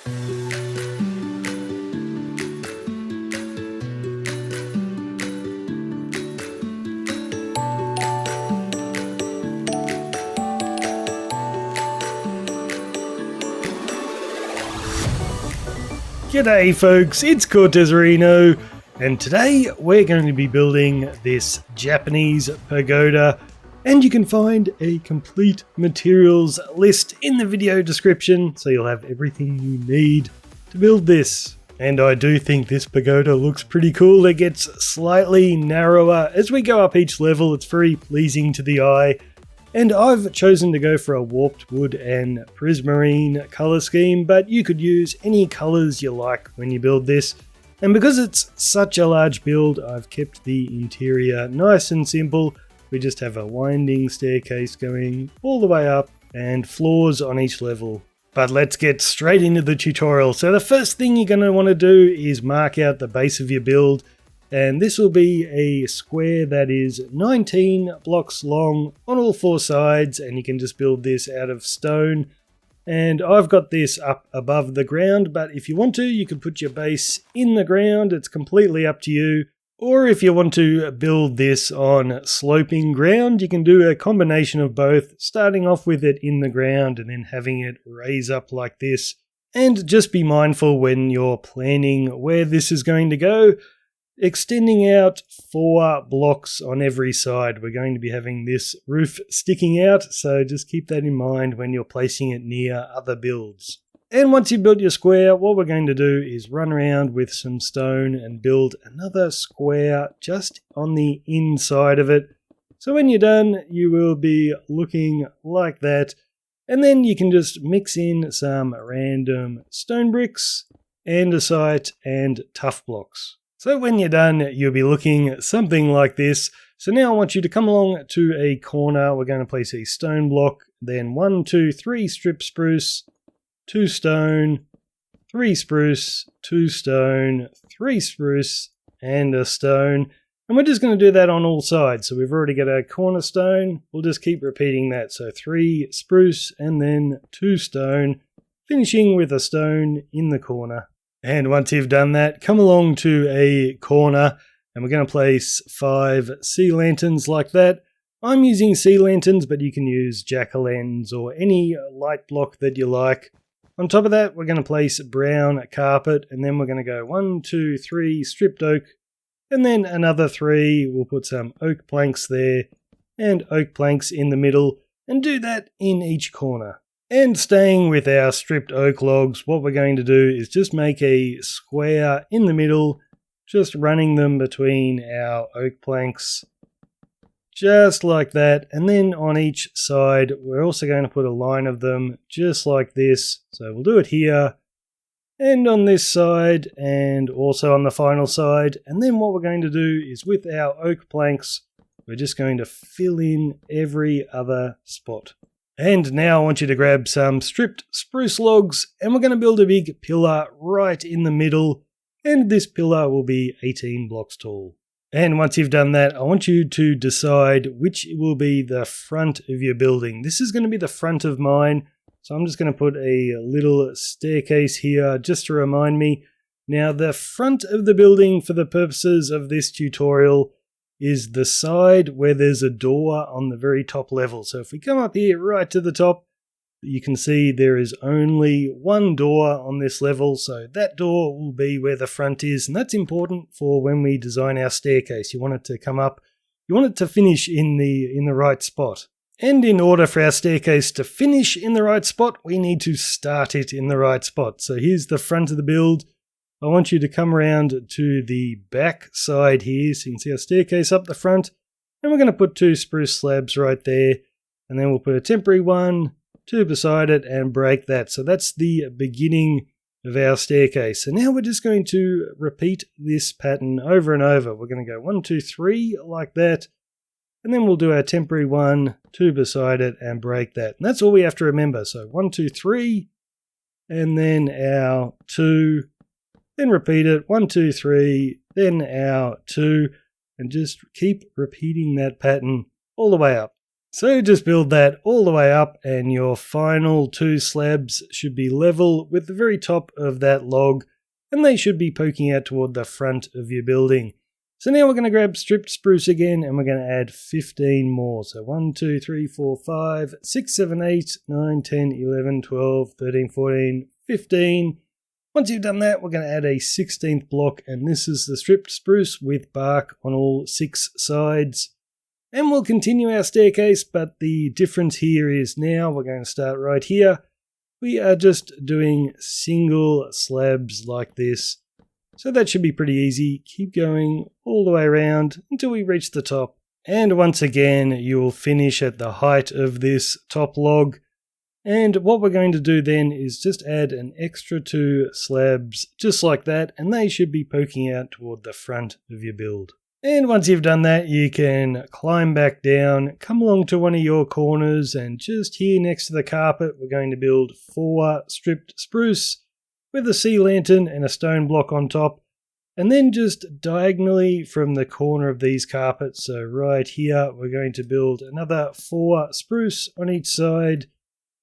G'day folks, it's Cortezerino, and today we're going to be building this Japanese pagoda, and you can find a complete materials list in the video description, so you'll have everything you need to build this. And I do think this pagoda looks pretty cool. It gets slightly narrower as we go up each level. It's very pleasing to the eye. And I've chosen to go for a warped wood and prismarine colour scheme, but you could use any colours you like when you build this. And because it's such a large build, I've kept the interior nice and simple. We just have a winding staircase going all the way up and floors on each level. But let's get straight into the tutorial. So the first thing you're going to want to do is mark out the base of your build. And this will be a square that is 19 blocks long on all four sides, and you can just build this out of stone. And I've got this up above the ground, but if you want to, you can put your base in the ground. It's completely up to you. Or if you want to build this on sloping ground, you can do a combination of both, starting off with it in the ground and then having it raise up like this. And just be mindful when you're planning where this is going to go. Extending out 4 blocks on every side. We're going to be having this roof sticking out, so just keep that in mind when you're placing it near other builds. And once you've built your square, what we're going to do is run around with some stone and build another square just on the inside of it. So when you're done, you will be looking like that. And then you can just mix in some random stone bricks, andesite, and tough blocks. So when you're done, you'll be looking something like this. So now I want you to come along to a corner. We're going to place a stone block, then 1, 2, 3 strip spruce, 2 stone, 3 spruce, 2 stone, 3 spruce, and a stone. And we're just going to do that on all sides. So we've already got our cornerstone. We'll just keep repeating that. So 3 spruce and then 2 stone, finishing with a stone in the corner. And once you've done that, come along to a corner and we're going to place 5 sea lanterns like that. I'm using sea lanterns, but you can use jack-o'-lanterns or any light block that you like. On top of that, we're going to place brown carpet, and then we're going to go 1, 2, 3 stripped oak, and then another 3. We'll put some oak planks there and oak planks in the middle, and do that in each corner. And staying with our stripped oak logs, what we're going to do is just make a square in the middle, just running them between our oak planks, just like that. And then on each side, we're also going to put a line of them just like this. So we'll do it here, and on this side, and also on the final side. And then what we're going to do is with our oak planks, we're just going to fill in every other spot. And now I want you to grab some stripped spruce logs, and we're going to build a big pillar right in the middle, and this pillar will be 18 blocks tall. And once you've done that, I want you to decide which will be the front of your building. This is going to be the front of mine, so I'm just going to put a little staircase here just to remind me. Now the front of the building for the purposes of this tutorial is the side where there's a door on the very top level. So if we come up here right to the top, you can see there is only one door on this level. So that door will be where the front is. And that's important for when we design our staircase. You want it to come up, you want it to finish in the right spot. And in order for our staircase to finish in the right spot, we need to start it in the right spot. So here's the front of the build. I want you to come around to the back side here, so you can see our staircase up the front, and we're going to put 2 spruce slabs right there, and then we'll put a temporary 1, 2 beside it, and break that. So that's the beginning of our staircase. So now we're just going to repeat this pattern over and over. We're going to go 1, 2, 3 like that, and then we'll do our temporary 1, 2 beside it, and break that. And that's all we have to remember. So 1, 2, 3, and then our 2, then repeat it, 1, 2, 3, then our 2, and just keep repeating that pattern all the way up. So just build that all the way up, and your final 2 slabs should be level with the very top of that log, and they should be poking out toward the front of your building. So now we're going to grab stripped spruce again, and we're going to add 15 more. So 1, 2, 3, 4, 5, 6, 7, 8, 9, 10, 11, 12, 13, 14, 15. Once you've done that, we're going to add a 16th block, and this is the stripped spruce with bark on all 6 sides. And we'll continue our staircase, but the difference here is now we're going to start right here. We are just doing single slabs like this. So that should be pretty easy. Keep going all the way around until we reach the top. And once again, you will finish at the height of this top log. And what we're going to do then is just add an extra 2 slabs just like that, and they should be poking out toward the front of your build. And once you've done that, you can climb back down, come along to one of your corners, and just here next to the carpet, we're going to build 4 stripped spruce with a sea lantern and a stone block on top. And then just diagonally from the corner of these carpets, so right here, we're going to build another 4 spruce on each side.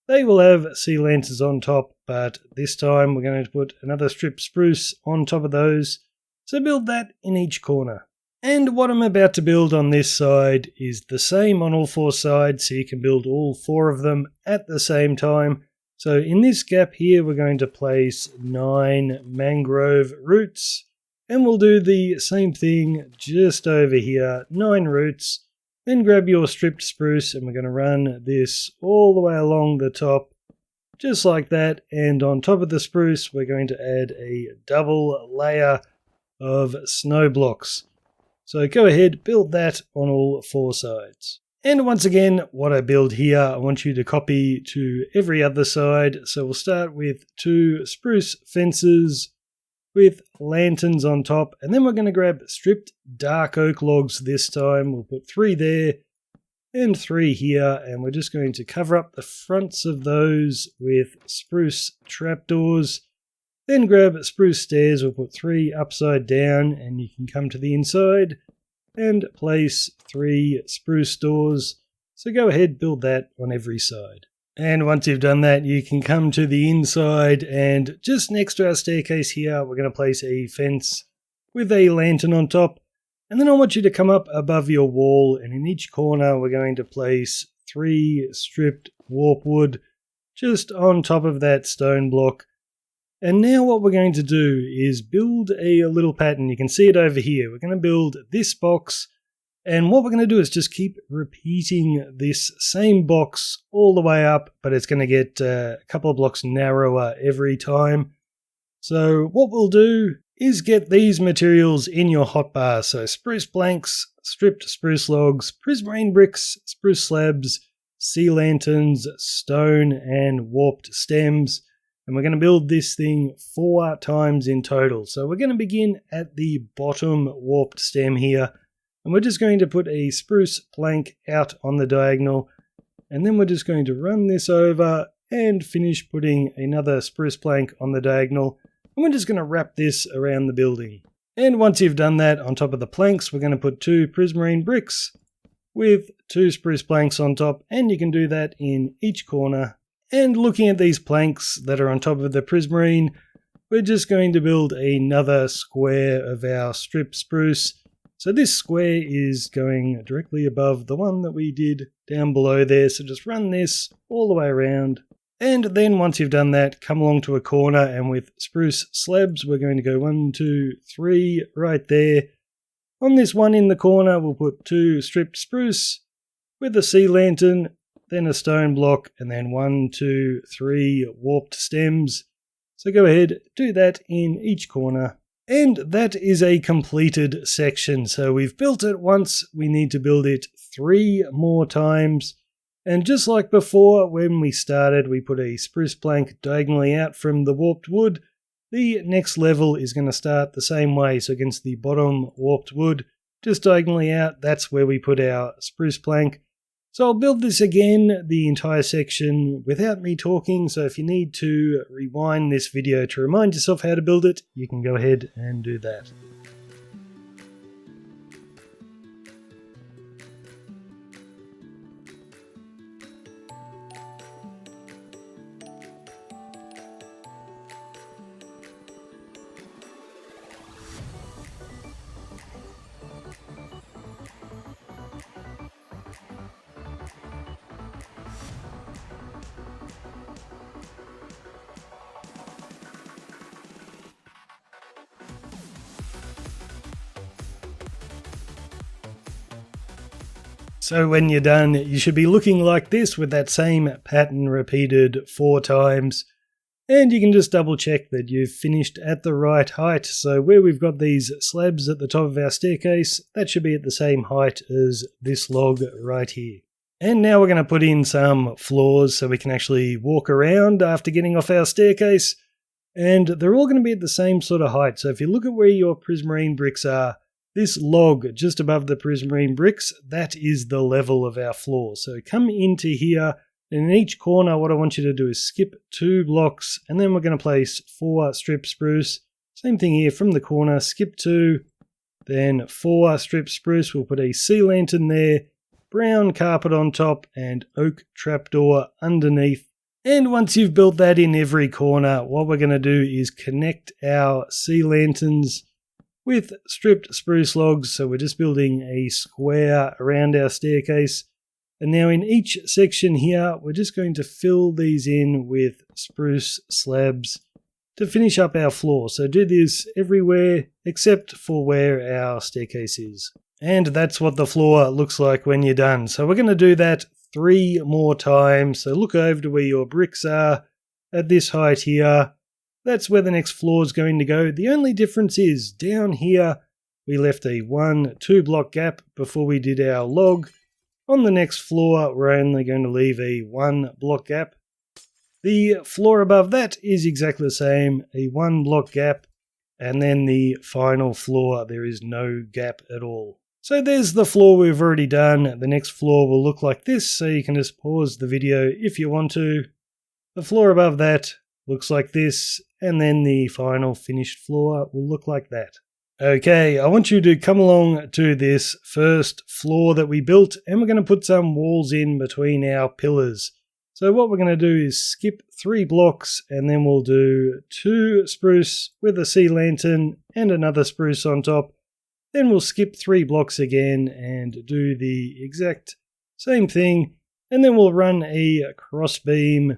They will have sea lanterns on top, but this time we're going to put another stripped spruce on top of those. So build that in each corner. And what I'm about to build on this side is the same on all 4 sides, so you can build all 4 of them at the same time. So in this gap here, we're going to place 9 mangrove roots, and we'll do the same thing just over here, 9 roots. Then grab your stripped spruce, and we're going to run this all the way along the top, just like that. And on top of the spruce, we're going to add a double layer of snow blocks. So go ahead, build that on all 4 sides. And once again, what I build here, I want you to copy to every other side. So we'll start with 2 spruce fences with lanterns on top. And then we're going to grab stripped dark oak logs this time. We'll put 3 there and 3 here. And we're just going to cover up the fronts of those with spruce trapdoors. Then grab spruce stairs, we'll put 3 upside down, and you can come to the inside and place 3 spruce doors. So go ahead, build that on every side. And once you've done that, you can come to the inside, and just next to our staircase here, we're going to place a fence with a lantern on top. And then I want you to come up above your wall, and in each corner, we're going to place 3 stripped warp wood just on top of that stone block. And now what we're going to do is build a little pattern. You can see it over here. We're going to build this box, and what we're going to do is just keep repeating this same box all the way up, but it's going to get a couple of blocks narrower every time. So what we'll do is get these materials in your hotbar. So spruce planks, stripped spruce logs, prismarine bricks, spruce slabs, sea lanterns, stone, and warped stems. And we're going to build this thing 4 times in total. So we're going to begin at the bottom warped stem here. And we're just going to put a spruce plank out on the diagonal. And then we're just going to run this over and finish putting another spruce plank on the diagonal. And we're just going to wrap this around the building. And once you've done that, on top of the planks, we're going to put 2 prismarine bricks with 2 spruce planks on top. And you can do that in each corner. And looking at these planks that are on top of the prismarine, we're just going to build another square of our stripped spruce. So this square is going directly above the one that we did down below there. So just run this all the way around. And then once you've done that, come along to a corner, and with spruce slabs, we're going to go 1, 2, 3 right there. On this one in the corner, we'll put 2 stripped spruce with a sea lantern, then a stone block, and then 1, 2, 3 warped stems. So go ahead, do that in each corner. And that is a completed section. So we've built it once, we need to build it 3 more times. And just like before, when we started, we put a spruce plank diagonally out from the warped wood. The next level is going to start the same way. So against the bottom warped wood, just diagonally out, that's where we put our spruce plank. So I'll build this again, the entire section, without me talking. So if you need to rewind this video to remind yourself how to build it, you can go ahead and do that. So when you're done, you should be looking like this with that same pattern repeated 4 times. And you can just double check that you've finished at the right height. So where we've got these slabs at the top of our staircase, that should be at the same height as this log right here. And now we're going to put in some floors so we can actually walk around after getting off our staircase. And they're all going to be at the same sort of height. So if you look at where your prismarine bricks are, this log just above the prismarine bricks, that is the level of our floor. So come into here. And in each corner, what I want you to do is skip 2 blocks, and then we're going to place 4 strip spruce. Same thing here from the corner, skip 2, then 4 strip spruce. We'll put a sea lantern there, brown carpet on top, and oak trapdoor underneath. And once you've built that in every corner, what we're going to do is connect our sea lanterns with stripped spruce logs. So we're just building a square around our staircase. And now in each section here, we're just going to fill these in with spruce slabs to finish up our floor. So do this everywhere except for where our staircase is. And that's what the floor looks like when you're done. So we're going to do that 3 more times. So look over to where your bricks are at this height here. That's where the next floor is going to go. The only difference is down here, we left a 1-2 block gap before we did our log. On the next floor, we're only going to leave a 1 block gap. The floor above that is exactly the same, a 1 block gap, and then the final floor, there is no gap at all. So there's the floor we've already done. The next floor will look like this, so you can just pause the video if you want to. The floor above that looks like this, and then the final finished floor will look like that. Okay, I want you to come along to this first floor that we built, and we're going to put some walls in between our pillars. So what we're going to do is skip 3 blocks, and then we'll do 2 spruce with a sea lantern and another spruce on top. Then we'll skip 3 blocks again and do the exact same thing, and then we'll run a cross beam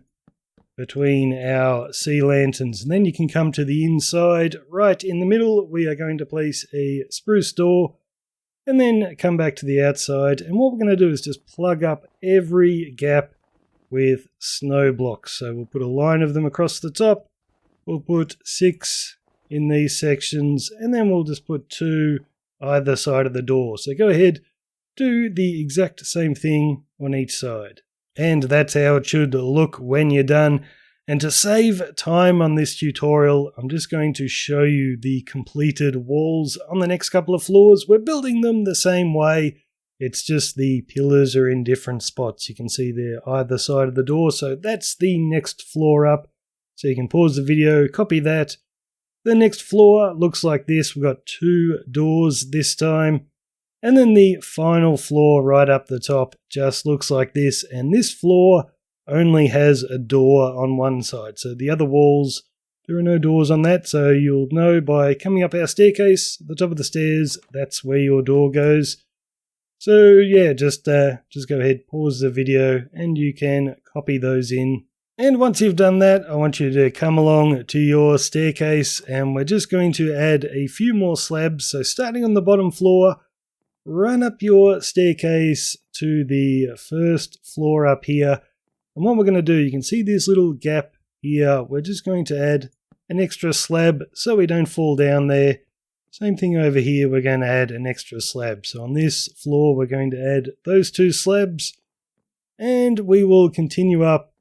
between our sea lanterns. And then you can come to the inside. Right in the middle, we are going to place a spruce door, and then come back to the outside. And what we're going to do is just plug up every gap with snow blocks. So we'll put a line of them across the top. We'll put 6 in these sections, and then we'll just put 2 either side of the door. So go ahead, do the exact same thing on each side. And that's how it should look when you're done. And to save time on this tutorial, I'm just going to show you the completed walls on the next couple of floors. We're building them the same way. It's just the pillars are in different spots. You can see they're either side of the door. So that's the next floor up. So you can pause the video, copy that. The next floor looks like this. We've got 2 doors this time. And then the final floor right up the top just looks like this. And this floor only has a door on one side. So the other walls, there are no doors on that. So you'll know by coming up our staircase, at the top of the stairs, that's where your door goes. So yeah, just go ahead, pause the video, and you can copy those in. And once you've done that, I want you to come along to your staircase, and we're just going to add a few more slabs. So starting on the bottom floor, run up your staircase to the first floor up here. And what we're going to do, you can see this little gap here. We're just going to add an extra slab so we don't fall down there. Same thing over here, we're going to add an extra slab. So on this floor, we're going to add those 2 slabs. And we will continue up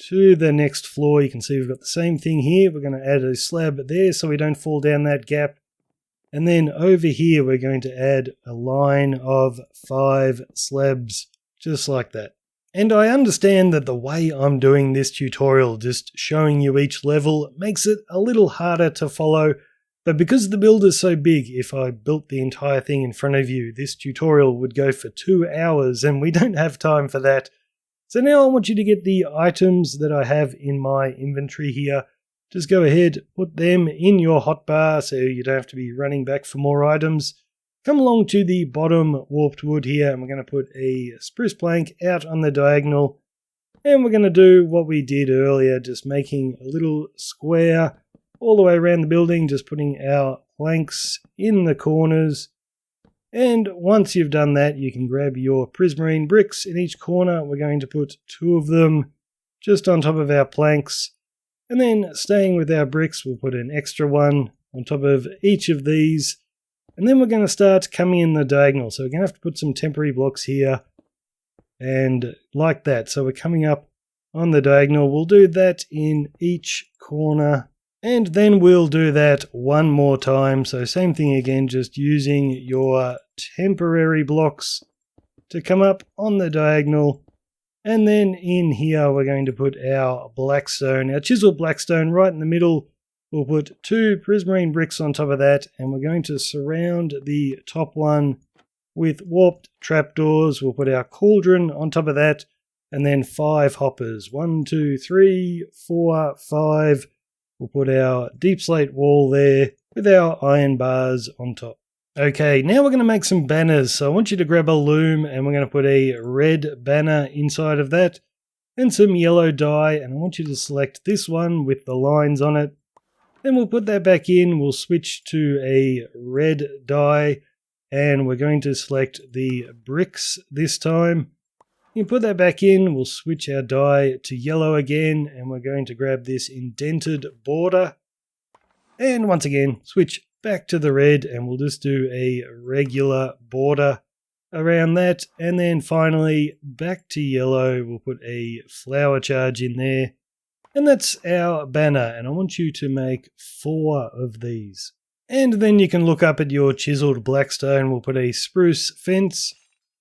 to the next floor. You can see we've got the same thing here. We're going to add a slab there so we don't fall down that gap. And then over here, we're going to add a line of 5 slabs, just like that. And I understand that the way I'm doing this tutorial, just showing you each level, makes it a little harder to follow. But because the build is so big, if I built the entire thing in front of you, this tutorial would go for 2 hours, and we don't have time for that. So now I want you to get the items that I have in my inventory here. Just go ahead, put them in your hotbar so you don't have to be running back for more items. Come along to the bottom warped wood here, and we're going to put a spruce plank out on the diagonal. And we're going to do what we did earlier, just making a little square all the way around the building, just putting our planks in the corners. And once you've done that, you can grab your prismarine bricks in each corner. We're going to put 2 of them just on top of our planks. And then staying with our bricks, we'll put an extra one on top of each of these. And then we're going to start coming in the diagonal. So we're going to have to put some temporary blocks here. And like that. So we're coming up on the diagonal. We'll do that in each corner. And then we'll do that one more time. So same thing again, just using your temporary blocks to come up on the diagonal. And then in here, we're going to put our blackstone, our chiseled blackstone right in the middle. We'll put 2 prismarine bricks on top of that. And we're going to surround the top one with warped trapdoors. We'll put our cauldron on top of that. And then 5 hoppers. 1, 2, 3, 4, 5. We'll put our deep slate wall there with our iron bars on top. Okay, now we're going to make some banners. So I want you to grab a loom and we're going to put a red banner inside of that and some yellow dye. And I want you to select this one with the lines on it. Then we'll put that back in. We'll switch to a red dye and we're going to select the bricks this time. You can put that back in, we'll switch our dye to yellow again, and we're going to grab this indented border. And once again, switch back to the red, and we'll just do a regular border around that. And then finally, back to yellow, we'll put a flower charge in there. And that's our banner, and I want you to make 4 of these. And then you can look up at your chiseled blackstone, we'll put a spruce fence.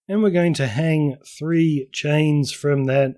And we're going to hang 3 chains from that.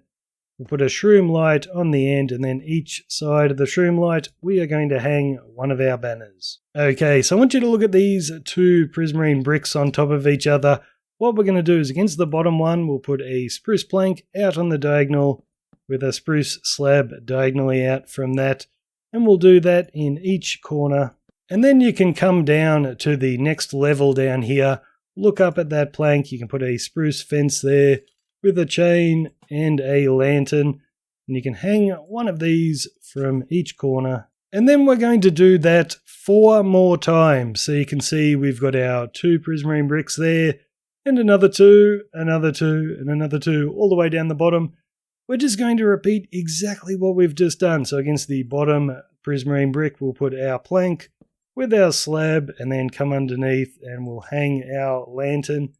We'll put a shroom light on the end, and then each side of the shroom light, we are going to hang one of our banners. Okay, so I want you to look at these 2 prismarine bricks on top of each other. What we're going to do is against the bottom one, we'll put a spruce plank out on the diagonal with a spruce slab diagonally out from that. And we'll do that in each corner. And then you can come down to the next level down here. Look up at that plank, you can put a spruce fence there with a chain and a lantern. And you can hang one of these from each corner. And then we're going to do that 4 more times. So you can see we've got our 2 prismarine bricks there, and another 2, another 2, and another 2, all the way down the bottom. We're just going to repeat exactly what we've just done. So against the bottom prismarine brick, we'll put our plank with our slab and then come underneath and we'll hang our lantern.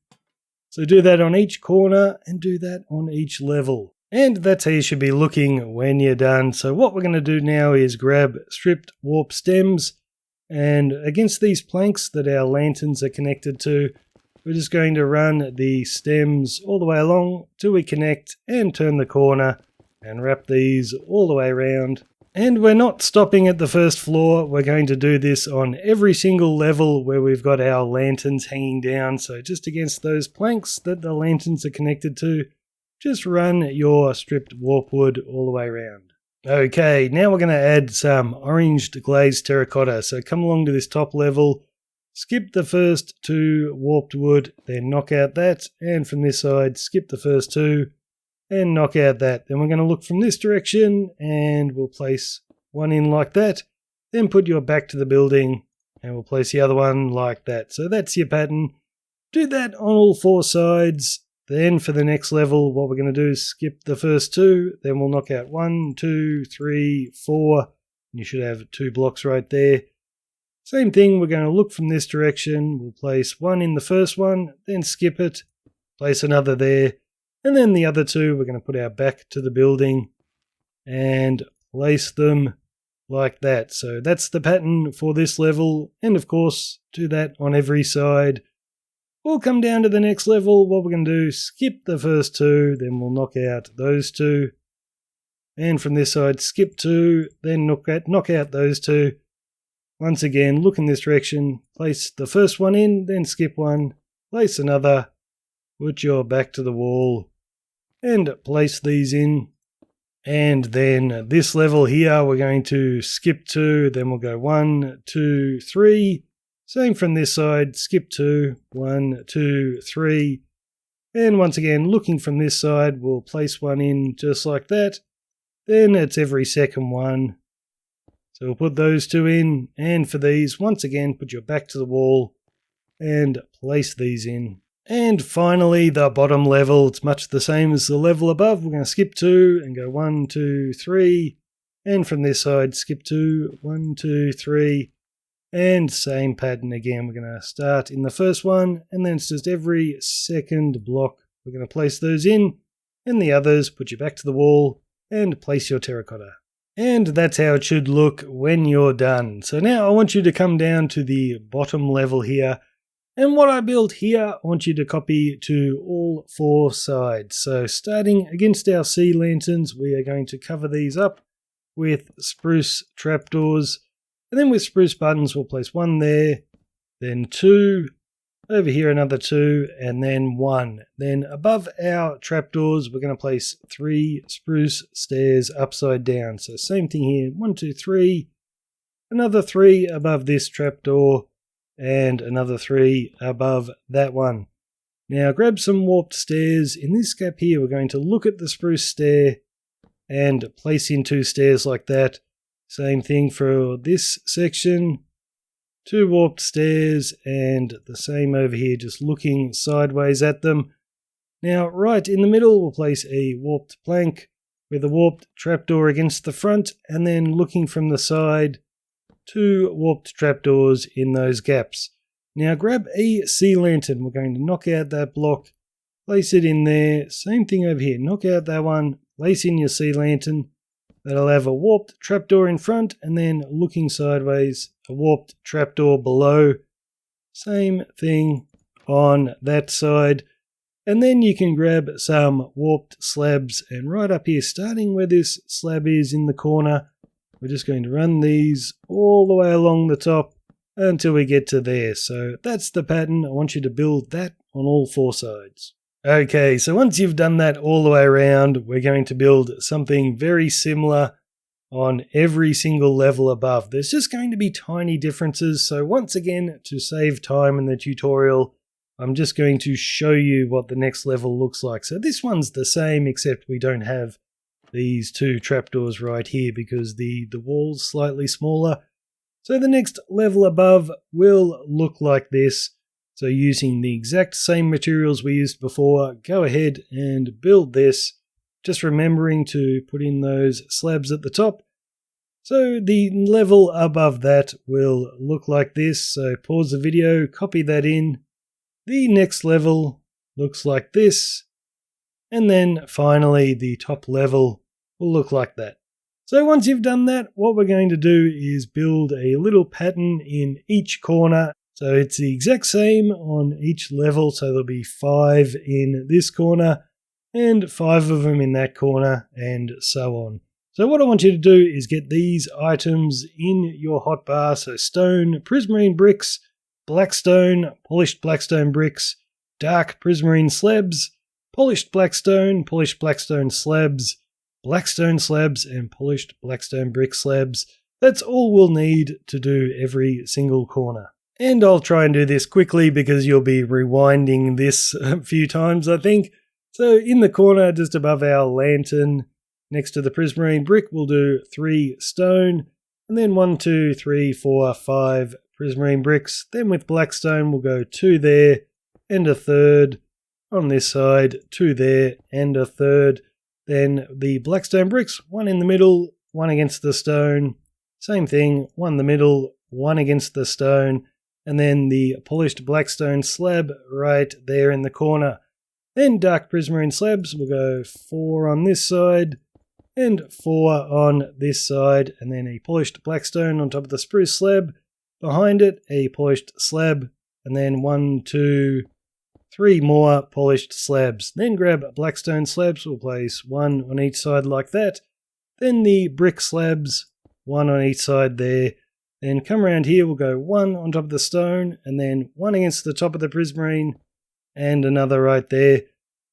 So do that on each corner and do that on each level. And that's how you should be looking when you're done. So what we're going to do now is grab stripped warp stems, and against these planks that our lanterns are connected to, we're just going to run the stems all the way along till we connect and turn the corner and wrap these all the way around. And we're not stopping at the first floor, we're going to do this on every single level where we've got our lanterns hanging down. So just against those planks that the lanterns are connected to, just run your stripped warp wood all the way around. Okay, now we're going to add some oranged glazed terracotta. So come along to this top level, skip the first 2 warped wood, then knock out that, and from this side skip the first 2. And knock out that. Then we're going to look from this direction and we'll place one in like that. Then put your back to the building and we'll place the other one like that. So that's your pattern. Do that on all 4 sides. Then for the next level, what we're going to do is skip the first 2. Then we'll knock out 1, 2, 3, 4. You should have 2 blocks right there. Same thing, we're going to look from this direction. We'll place 1 in the first one, then skip it. Place another there. And then the other 2, we're going to put our back to the building and place them like that. So that's the pattern for this level. And of course, do that on every side. We'll come down to the next level. What we're going to do, skip the first 2, then we'll knock out those 2. And from this side, skip 2, then knock out those 2. Once again, look in this direction, place the first one in, then skip 1, place another. Put your back to the wall and place these in. And then this level here, we're going to skip 2, then we'll go 1, 2, 3. Same from this side, skip 2, 1, 2, 3. And once again, looking from this side, we'll place 1 in just like that. Then it's every second one. So we'll put those 2 in. And for these, once again, put your back to the wall and place these in. And finally, the bottom level, it's much the same as the level above. We're going to skip 2 and go 1, 2, 3. And from this side, skip 2, 1, 2, 3. And same pattern again. We're going to start in the first one, and then it's just every second block. We're going to place those in, and the others put you back to the wall and place your terracotta. And that's how it should look when you're done. So now I want you to come down to the bottom level here. And what I built here, I want you to copy to all 4 sides. So starting against our sea lanterns, we are going to cover these up with spruce trapdoors. And then with spruce buttons, we'll place 1 there, then 2, over here another 2, and then 1. Then above our trapdoors, we're going to place 3 spruce stairs upside down. So same thing here, 1, 2, 3, another 3 above this trapdoor, and another 3 above that one. Now grab some warped stairs. In this gap here, we're going to look at the spruce stair and place in 2 stairs like that. Same thing for this section. 2 warped stairs, and the same over here, just looking sideways at them. Now, right in the middle, we'll place a warped plank with a warped trapdoor against the front, and then looking from the side, 2 warped trapdoors in those gaps. Now, grab a sea lantern. We're going to knock out that block, place it in there. Same thing over here. Knock out that one, place in your sea lantern. That'll have a warped trapdoor in front, and then looking sideways, a warped trapdoor below. Same thing on that side. And then you can grab some warped slabs, and right up here, starting where this slab is in the corner, we're just going to run these all the way along the top until we get to there. So that's the pattern. I want you to build that on all 4 sides. Okay, so once you've done that all the way around, we're going to build something very similar on every single level above. There's just going to be tiny differences, so once again, to save time in the tutorial, I'm just going to show you what the next level looks like. So this one's the same, except we don't have these 2 trapdoors right here because the wall's slightly smaller. So the next level above will look like this. So using the exact same materials we used before, go ahead and build this, just remembering to put in those slabs at the top. So the level above that will look like this. So pause the video, copy that in. The next level looks like this. And then finally the top level will look like that. So once you've done that, what we're going to do is build a little pattern in each corner. So it's the exact same on each level, so there'll be 5 in this corner, and 5 of them in that corner, and so on. So what I want you to do is get these items in your hotbar, so stone, prismarine bricks, blackstone, polished blackstone bricks, dark prismarine slabs, polished blackstone slabs, blackstone slabs, and polished blackstone brick slabs. That's all we'll need to do every single corner. And I'll try and do this quickly because you'll be rewinding this a few times, I think. So in the corner, just above our lantern, next to the prismarine brick, we'll do 3 stone, and then 1, 2, 3, 4, 5 prismarine bricks. Then with blackstone, we'll go 2 there, and a 3rd. On this side, 2 there, and a 3rd. Then the blackstone bricks, 1 in the middle, 1 against the stone. Same thing, 1 in the middle, 1 against the stone. And then the polished blackstone slab right there in the corner. Then dark prismarine slabs, we'll go 4 on this side, and 4 on this side, and then a polished blackstone on top of the spruce slab. Behind it, a polished slab, and then 1, 2, 3 more polished slabs. Then grab blackstone slabs, we'll place 1 on each side like that. Then the brick slabs, 1 on each side there. Then come around here, we'll go 1 on top of the stone, and then 1 against the top of the prismarine, and another right there.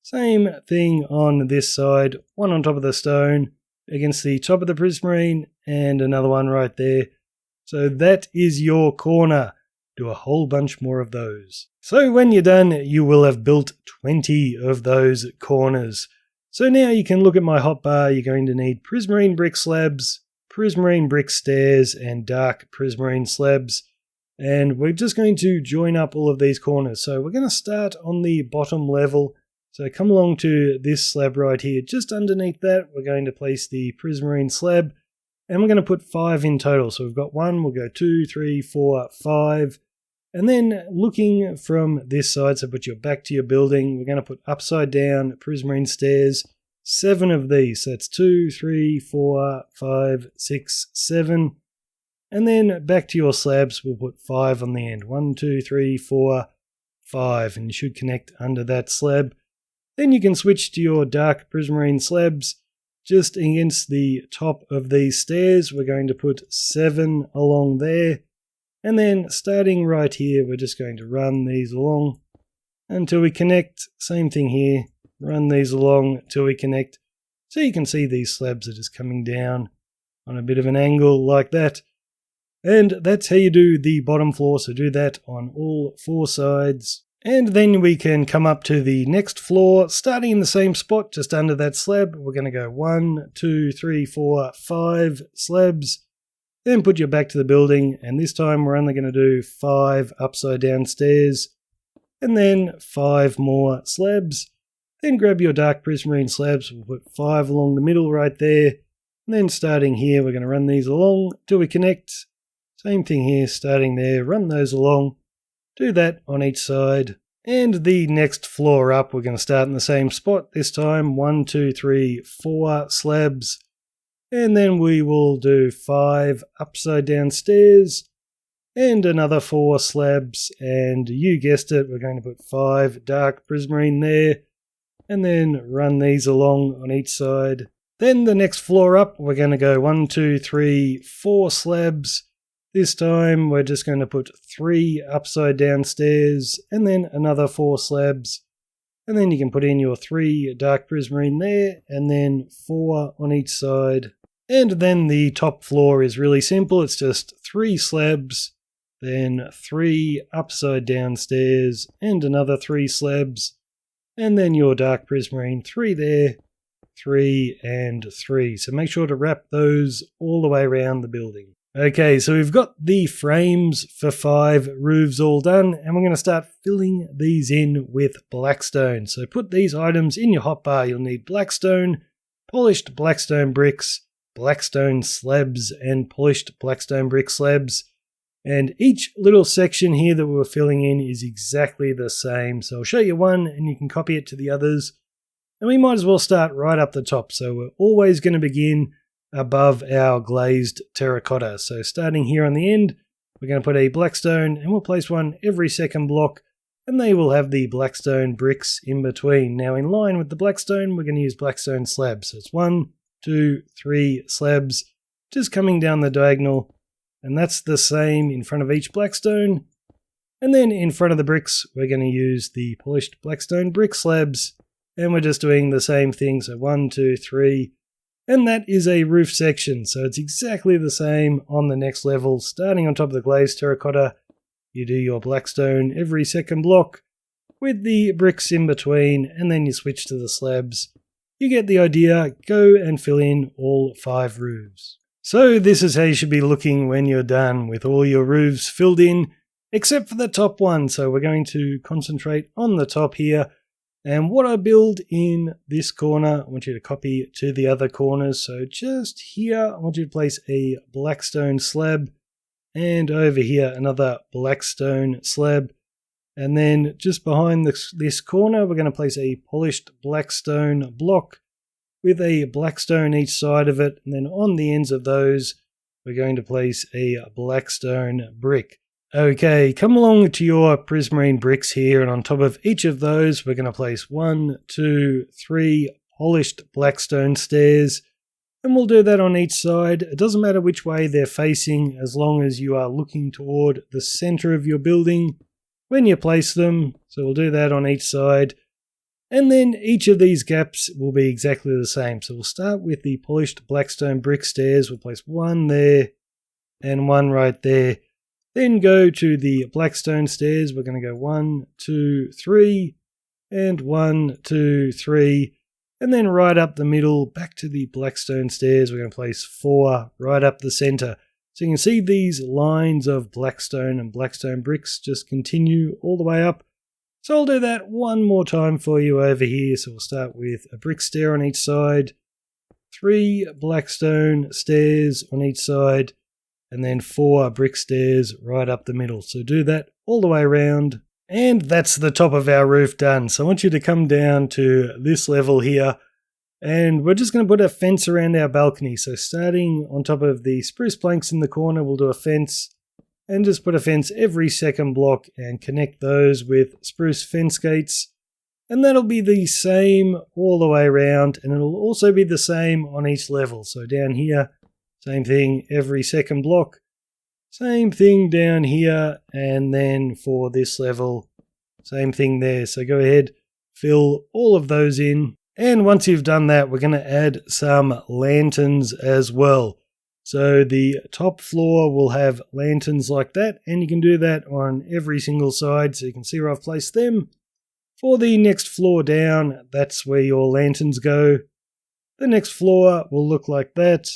Same thing on this side, 1 on top of the stone, against the top of the prismarine, and another one right there. So that is your corner. Do a whole bunch more of those. So when you're done, you will have built 20 of those corners. So now you can look at my hotbar. You're going to need prismarine brick slabs, prismarine brick stairs, and dark prismarine slabs. And we're just going to join up all of these corners. So we're going to start on the bottom level. So come along to this slab right here. Just underneath that, we're going to place the prismarine slab. And we're going to put 5 in total. So we've got 1, we'll go 2, 3, 4, 5. And then looking from this side, so put your back to your building, we're going to put upside down prismarine stairs. 7 of these. So that's 2, 3, 4, 5, 6, 7. And then back to your slabs, we'll put 5 on the end. 1, 2, 3, 4, 5. And you should connect under that slab. Then you can switch to your dark prismarine slabs. Just against the top of these stairs, we're going to put 7 along there. And then starting right here, we're just going to run these along until we connect. Same thing here. Run these along till we connect. So you can see these slabs are just coming down on a bit of an angle like that. And that's how you do the bottom floor. So do that on all 4 sides. And then we can come up to the next floor, starting in the same spot, just under that slab. We're going to go 1, 2, 3, 4, 5 slabs. Then put your back to the building. And this time we're only going to do 5 upside down stairs. And then 5 more slabs. Then grab your dark prismarine slabs. We'll put 5 along the middle right there. And then starting here, we're going to run these along till we connect. Same thing here, starting there, run those along. Do that on each side. And the next floor up, we're going to start in the same spot. This time, 1, 2, 3, 4 slabs. And then we will do 5 upside down stairs. And another 4 slabs. And you guessed it, we're going to put 5 dark prismarine there. And then run these along on each side. Then the next floor up, we're going to go 1, 2, 3, 4 slabs. This time we're just going to put 3 upside down stairs and then another 4 slabs. And then you can put in your 3 dark prismarine there and then 4 on each side. And then the top floor is really simple. It's just 3 slabs, then 3 upside down stairs and another 3 slabs. And then your dark prismarine, 3 there, 3 and 3. So make sure to wrap those all the way around the building. Okay, so we've got the frames for 5 roofs all done, and we're going to start filling these in with blackstone. So put these items in your hotbar. You'll need blackstone, polished blackstone bricks, blackstone slabs, and polished blackstone brick slabs. And each little section here that we're filling in is exactly the same. So I'll show you one, and you can copy it to the others. And we might as well start right up the top. So we're always going to begin above our glazed terracotta. So starting here on the end, we're going to put a blackstone and we'll place one every second block and they will have the blackstone bricks in between. Now in line with the blackstone, we're going to use blackstone slabs. So it's 1, 2, 3 slabs just coming down the diagonal, and that's the same in front of each blackstone. And then in front of the bricks, we're going to use the polished blackstone brick slabs, and we're just doing the same thing. So 1, 2, 3. And that is a roof section, so it's exactly the same on the next level. Starting on top of the glazed terracotta, you do your blackstone every second block with the bricks in between, and then you switch to the slabs. You get the idea. Go and fill in all 5 roofs. So this is how you should be looking when you're done with all your roofs filled in, except for the top one. So we're going to concentrate on the top here. And what I build in this corner, I want you to copy to the other corners. So just here, I want you to place a blackstone slab. And over here, another blackstone slab. And then just behind this corner, we're going to place a polished blackstone block with a blackstone each side of it. And then on the ends of those, we're going to place a blackstone brick. Okay, come along to your prismarine bricks here, and on top of each of those, we're going to place 1, 2, 3 polished blackstone stairs, and we'll do that on each side. It doesn't matter which way they're facing, as long as you are looking toward the center of your building when you place them. So we'll do that on each side, and then each of these gaps will be exactly the same. So we'll start with the polished blackstone brick stairs. We'll place 1 there and 1 right there. Then go to the blackstone stairs. We're going to go 1, 2, 3, and 1, 2, 3. And then right up the middle, back to the blackstone stairs, we're going to place 4 right up the center. So you can see these lines of blackstone and blackstone bricks just continue all the way up. So I'll do that one more time for you over here. So we'll start with a brick stair on each side, 3 blackstone stairs on each side, and then 4 brick stairs right up the middle. So do that all the way around. And that's the top of our roof done. So I want you to come down to this level here. And we're just going to put a fence around our balcony. So starting on top of the spruce planks in the corner, we'll do a fence. And just put a fence every second block and connect those with spruce fence gates. And that'll be the same all the way around. And it'll also be the same on each level. So down here, same thing every second block. Same thing down here. And then for this level, same thing there. So go ahead, fill all of those in. And once you've done that, we're going to add some lanterns as well. So the top floor will have lanterns like that, and you can do that on every single side, so you can see where I've placed them. For the next floor down, that's where your lanterns go. The next floor will look like that,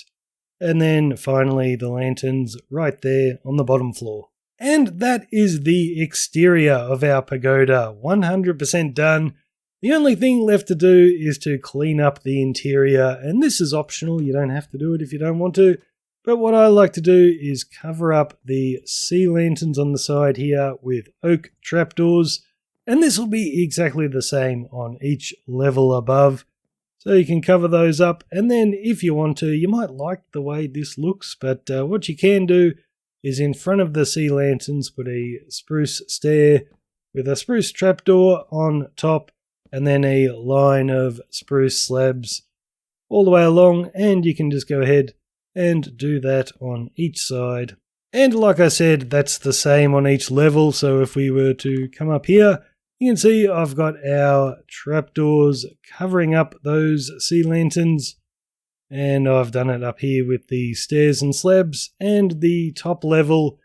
and then finally the lanterns right there on the bottom floor. And that is the exterior of our pagoda, 100% done. The only thing left to do is to clean up the interior, and this is optional, you don't have to do it if you don't want to. But what I like to do is cover up the sea lanterns on the side here with oak trapdoors, and this will be exactly the same on each level above. So you can cover those up, and then if you want to, you might like the way this looks, but what you can do is in front of the sea lanterns put a spruce stair with a spruce trapdoor on top, and then a line of spruce slabs all the way along, and you can just go ahead and do that on each side. And like I said, that's the same on each level. So if we were to come up here, you can see I've got our trapdoors covering up those sea lanterns, and I've done it up here with the stairs and slabs, and the top level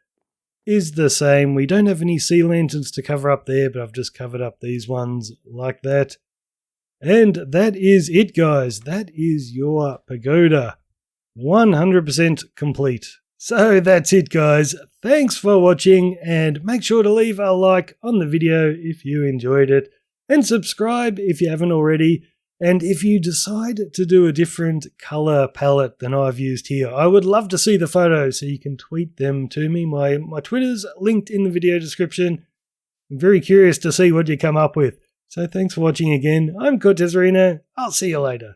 is the same. We don't have any sea lanterns to cover up there, but I've just covered up these ones like that. And that is it, guys. That is your pagoda. 100% complete. So that's it, guys. Thanks for watching, and make sure to leave a like on the video if you enjoyed it, and subscribe if you haven't already. And if you decide to do a different color palette than I've used here, I would love to see the photos, so you can tweet them to me. My Twitter's linked in the video description. I'm very curious to see what you come up with. So thanks for watching again. I'm Cortezerino. I'll see you later.